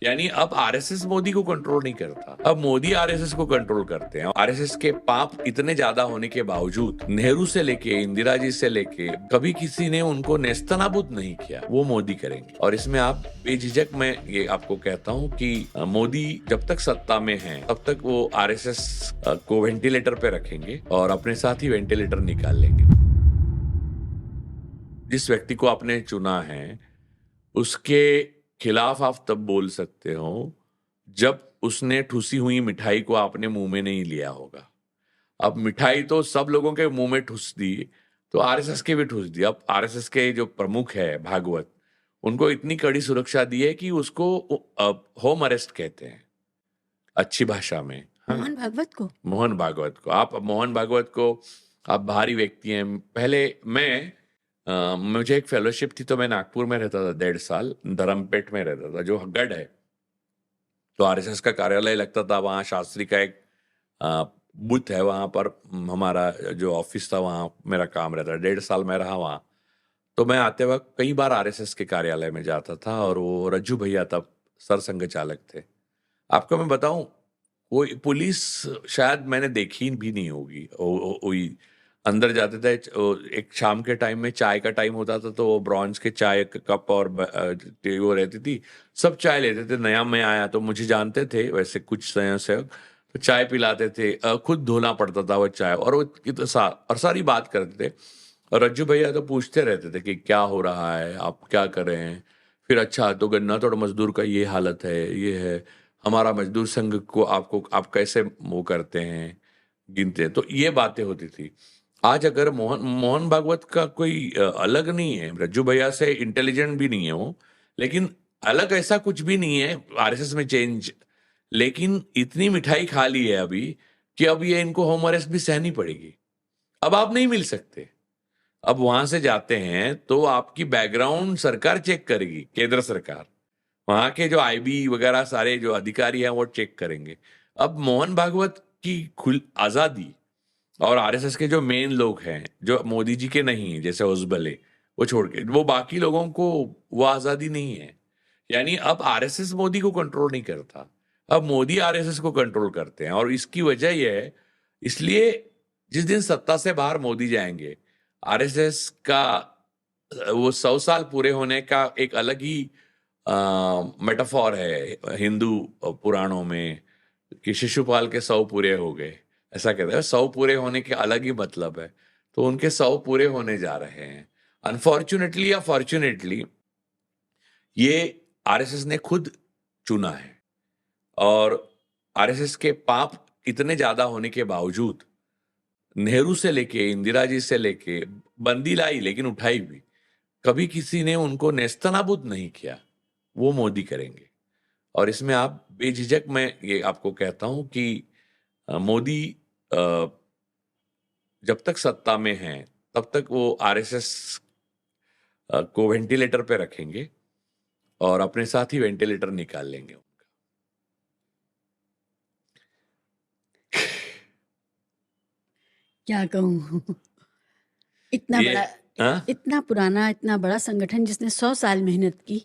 यानी अब आरएसएस मोदी को कंट्रोल नहीं करता, अब मोदी आरएसएस को कंट्रोल करते हैं। आरएसएस के पाप इतने ज्यादा होने के बावजूद नेहरू से लेके इंदिरा जी से लेके कभी किसी ने उनको नेस्तनाबूद नहीं किया, वो मोदी करेंगे। और इसमें आप बेझिझक मैं ये आपको कहता हूँ कि मोदी जब तक सत्ता में हैं तब तक वो आरएसएस को वेंटिलेटर पे रखेंगे और अपने साथ ही वेंटिलेटर निकाल लेंगे। जिस व्यक्ति को आपने चुना है उसके खिलाफ आप तब बोल सकते हो जब उसने ठुसी हुई मिठाई को आपने मुंह में नहीं लिया होगा। अब मिठाई तो सब लोगों के मुंह में ठुस दी, तो आरएसएस के भी ठुस दी। अब आरएसएस के जो प्रमुख है भागवत, उनको इतनी कड़ी सुरक्षा दी है कि उसको होम अरेस्ट कहते हैं अच्छी भाषा में। हाँ, मोहन भागवत को मोहन भागवत को आप मोहन भागवत को आप भारी व्यक्ति हैं। पहले मुझे एक फेलोशिप थी तो मैं नागपुर में रहता था 1.5 साल, धर्मपेट में रहता था जो गढ़ है। तो आरएसएस का कार्यालय लगता था वहाँ, शास्त्री का एक बूथ है वहाँ पर, हमारा जो ऑफिस था वहाँ मेरा काम रहता। 1.5 साल मैं रहा वहाँ। तो मैं आते वक्त कई बार आरएसएस के कार्यालय में जाता था और वो रज्जू भैया तब सरसंघ चालक थे। आपको मैं बताऊं, वो पुलिस शायद मैंने देखी भी नहीं होगी। वही अंदर जाते थे, एक शाम के टाइम में चाय का टाइम होता था तो वो ब्रॉन्ज के चाय कप और वो रहती थी, सब चाय लेते थे। नया मैं आया तो मुझे जानते थे वैसे कुछ स्वयंसेवक, तो चाय पिलाते थे, खुद धोना पड़ता था वो चाय, और वो और सारी बात करते थे। और रज्जू भैया तो पूछते रहते थे कि क्या हो रहा है, आप क्या कर रहे हैं। फिर अच्छा तो गन्ना तोड़ मजदूर का ये हालत है, ये है, हमारा मजदूर संघ को आप कैसे वो करते हैं, गिनते हैं। तो ये बातें होती थी। आज अगर मोहन भागवत का कोई अलग नहीं है, रज्जू भैया से इंटेलिजेंट भी नहीं है वो, लेकिन अलग ऐसा कुछ भी नहीं है आरएसएस में चेंज। लेकिन इतनी मिठाई खा ली है अभी कि अब ये इनको होम अरेस्ट भी सहनी पड़ेगी। अब आप नहीं मिल सकते। अब वहां से जाते हैं तो आपकी बैकग्राउंड सरकार चेक करेगी, केंद्र सरकार, वहां के जो आईबी वगैरह सारे जो अधिकारी हैं वो चेक करेंगे। अब मोहन भागवत की खुल आजादी और आरएसएस के जो मेन लोग हैं जो मोदी जी के नहीं हैं, जैसे उजबले, वो छोड़ के वो बाकी लोगों को वो आजादी नहीं है। यानी अब आरएसएस मोदी को कंट्रोल नहीं करता, अब मोदी आरएसएस को कंट्रोल करते हैं। और इसकी वजह यह है, इसलिए जिस दिन सत्ता से बाहर मोदी जाएंगे, आरएसएस का वो 100 साल पूरे होने का एक अलग ही मेटाफॉर है हिंदू पुराणों में कि शिशुपाल के 100 पूरे हो गए, ऐसा कहते हैं। 100 पूरे होने के अलग ही मतलब है। तो उनके 100 पूरे होने जा रहे हैं। अनफॉर्चुनेटली या फॉर्चुनेटली ये आरएसएस ने खुद चुना है। और आरएसएस के पाप इतने ज्यादा होने के बावजूद नेहरू से लेके इंदिरा जी से लेके बंदी लाई लेकिन उठाई भी, कभी किसी ने उनको नेस्तनाबूद नहीं किया, वो मोदी करेंगे। और इसमें आप बेझिझक मैं ये आपको कहता हूं कि मोदी अ, जब तक सत्ता में हैं तब तक वो आरएसएस को वेंटिलेटर पे रखेंगे और अपने साथ ही वेंटिलेटर निकाल लेंगे उनका। क्या कहूँ इतना ये बड़ा, इतना पुराना, इतना बड़ा संगठन जिसने 100 साल मेहनत की,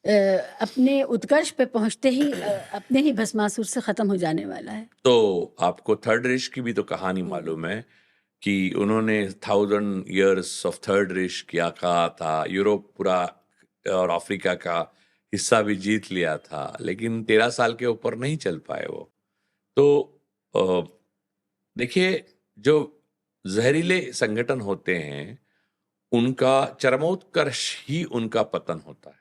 अपने उत्कर्ष पे पहुंचते ही अपने ही भस्मासुर से खत्म हो जाने वाला है। तो आपको थर्ड रिश की भी तो कहानी मालूम है कि उन्होंने 1000 years ऑफ थर्ड रिश क्या कहा था, यूरोप पूरा और अफ्रीका का हिस्सा भी जीत लिया था, लेकिन 13 साल के ऊपर नहीं चल पाए वो। तो देखिए, जो जहरीले संगठन होते हैं उनका चरमोत्कर्ष ही उनका पतन होता है।